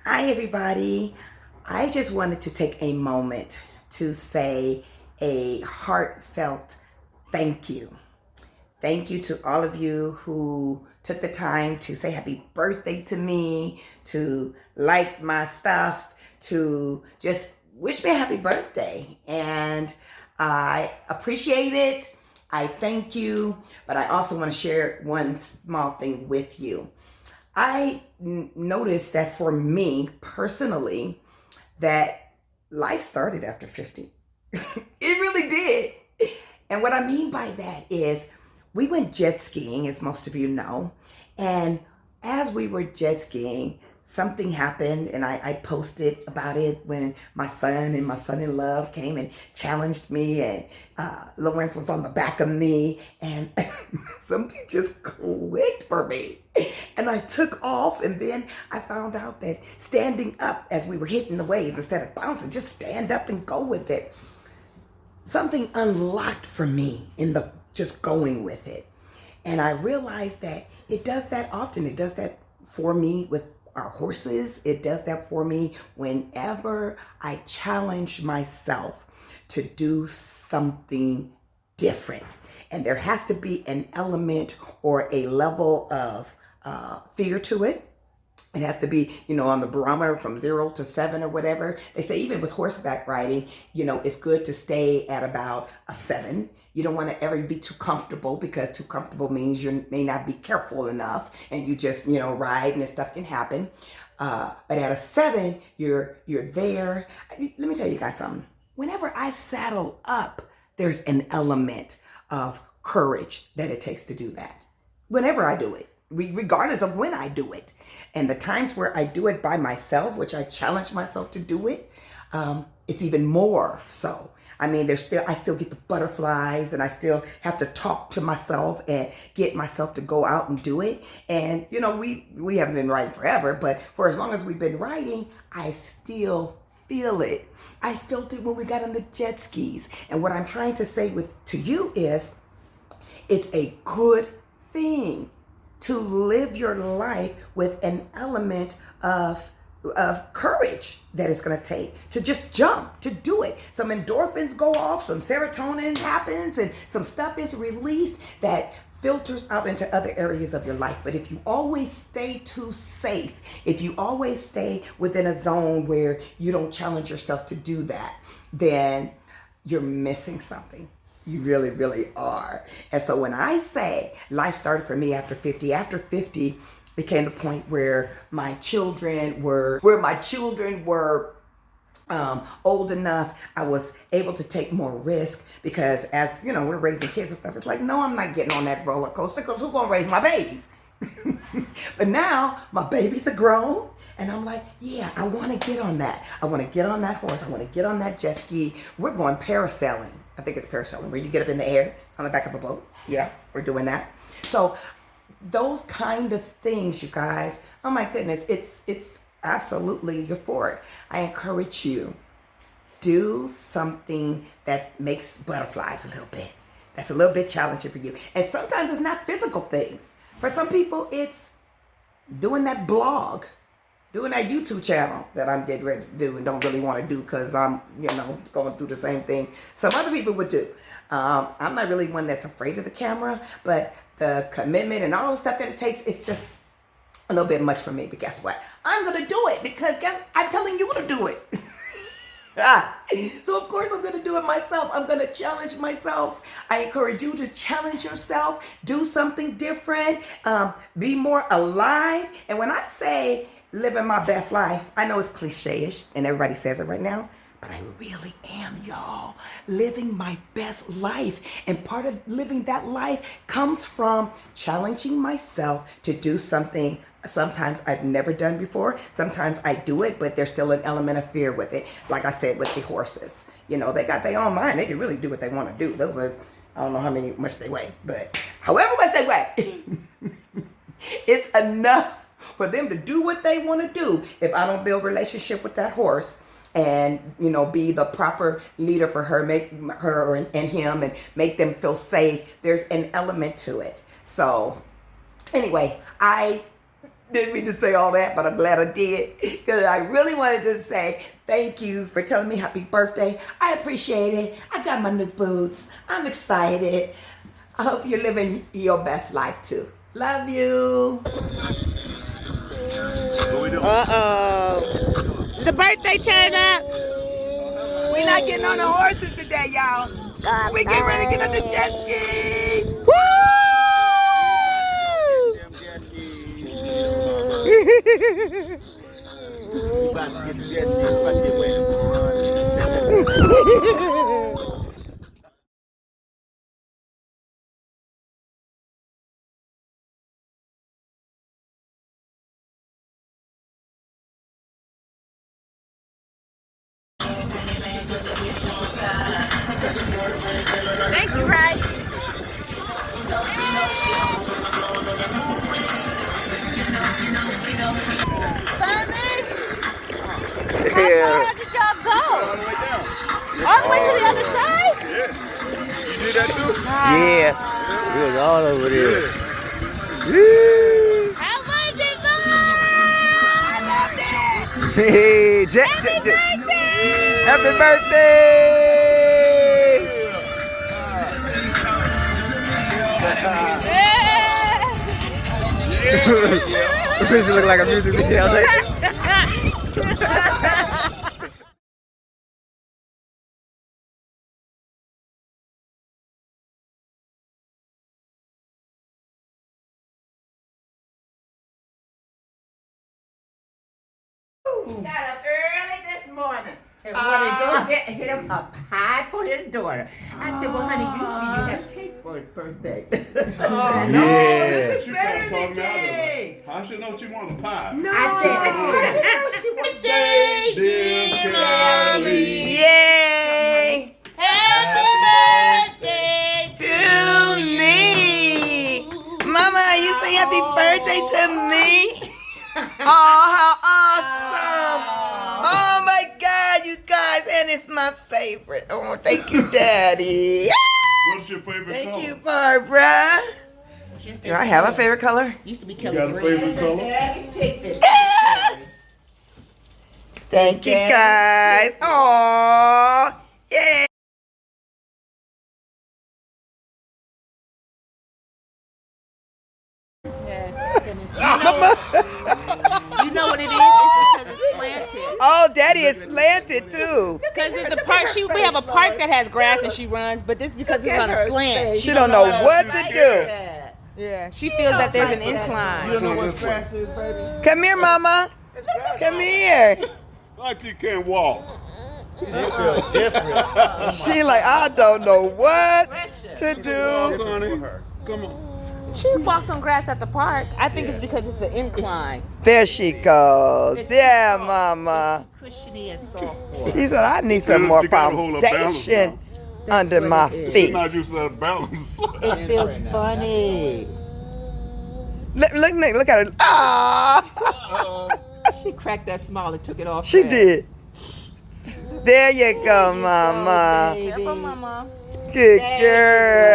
Hi, everybody. I just wanted to take a moment to say a heartfelt thank you. Thank you to all of you who took the time to say happy birthday to me, to like my stuff, to just wish me a happy birthday. And I appreciate it. I thank you, but I also want to share one small thing with you. I noticed that for me personally, that life started after 50. It really did. And what I mean by that is we went jet skiing, as most of you know. And as we were jet skiing, something happened, and I posted about it when my son and my son-in-law came and challenged me, and Lawrence was on the back of me, and something just clicked for me. And I took off, and then I found out that standing up as we were hitting the waves, instead of bouncing, just stand up and go with it. Something unlocked for me in the just going with it. And I realized that it does that often. It does that for me with our horses. It does that for me whenever I challenge myself to do something different. And there has to be an element or a level of fear to it. It has to be, on the barometer from 0 to 7 or whatever. They say even with horseback riding, it's good to stay at about a 7. You don't want to ever be too comfortable, because too comfortable means you may not be careful enough and you just, ride and stuff can happen. But at a 7, you're there. Let me tell you guys something. Whenever I saddle up, there's an element of courage that it takes to do that. Whenever I do it. Regardless of when I do it. And the times where I do it by myself, which I challenge myself to do it, it's even more so. I mean, I still get the butterflies, and I still have to talk to myself and get myself to go out and do it. And, we haven't been riding forever, but for as long as we've been riding, I still feel it. I felt it when we got on the jet skis. And what I'm trying to say to you is, it's a good thing to live your life with an element of courage that it's going to take to just jump, to do it. Some endorphins go off, some serotonin happens, and some stuff is released that filters out into other areas of your life. But if you always stay too safe, if you always stay within a zone where you don't challenge yourself to do that, then you're missing something. You really, really are. And so when I say life started for me after 50 became the point where my children were old enough, I was able to take more risk, because as we're raising kids and stuff, it's like, no, I'm not getting on that roller coaster, because who's gonna raise my babies? But now my babies are grown, and I'm like, yeah, I want to get on that. I want to get on that horse. I want to get on that jet ski. We're going parasailing. I think it's parasailing, where you get up in the air on the back of a boat. Yeah, we're doing that. So those kind of things, you guys, oh my goodness, it's absolutely euphoric. I encourage you, do something that makes butterflies a little bit. That's a little bit challenging for you. And sometimes it's not physical things. For some people, it's doing that blog, doing that YouTube channel that I'm getting ready to do and don't really want to do, because I'm, going through the same thing some other people would do. I'm not really one that's afraid of the camera, but the commitment and all the stuff that it takes, it's just a little bit much for me. But guess what? I'm going to do it, because I'm telling you to do it. So of course I'm going to do it myself. I'm going to challenge myself. I encourage you to challenge yourself, do something different, be more alive. And when I say living my best life, I know it's cliche-ish and everybody says it right now, but I really am, y'all, living my best life. And part of living that life comes from challenging myself to do something sometimes I've never done before. Sometimes I do it, but there's still an element of fear with it. Like I said, with the horses, they got their own mind. They can really do what they want to do. Those are, I don't know much they weigh, but however much they weigh, it's enough for them to do what they want to do. If I don't build relationship with that horse, and be the proper leader for her, make her and him, and make them feel safe, there's an element to it. So anyway, I Didn't mean to say all that, but I'm glad I did. Because I really wanted to say thank you for telling me happy birthday. I appreciate it. I got my new boots. I'm excited. I hope you're living your best life too. Love you. Uh-oh. The birthday turn up. We're not getting on the horses today, y'all. We getting ready to get on the jet skis. Woo! Thank you, Ray. How far did y'all go? All the way to the other side? Yeah. You did that too? Yeah. We was all over there. How was it, Mom? I loved it. Hey, Happy birthday! Happy birthday! This look like a music video. Got up early this morning and wanted to go get him a pie for his daughter. I said, well, honey, usually you have cake for his birthday. No, this is She better can't talk than me out of it. cake. How she know she want a pie? No. I said, I didn't know she was Dear Callie. Yay! Happy birthday To me. Mama, you say happy birthday to me? Oh, how awesome. Oh my God, you guys, and it's my favorite. Oh, thank you, Daddy. What's your favorite color? Thank you, Barbara. Do I have a favorite color? Used to be You Kelly got a favorite color? Daddy picked it. Thank you, guys. Oh, yay. You know what it is? It's because it's slanted. Oh, Daddy is slanted too. Because the park, we have a park that has grass and she runs, but this because it's on a slant. She don't know what to do. Yeah, she feels that there's an incline. You know what grass is, baby? Come here, Mama. Come here. Like you can't walk. She like, I don't know what to Come do. on, honey. Come on. She walks on grass at the park. I think it's because it's an incline. There she goes. Yeah, Mama. Cushiony and soft. She said, I need some more You gotta hold her balance foundation under my She's feet. not used to that balance. It feels funny. Look at her. Ah, She cracked that smile and took it off. she fast. did. There you go, Mama. Baby. Careful, Mama. Good girl.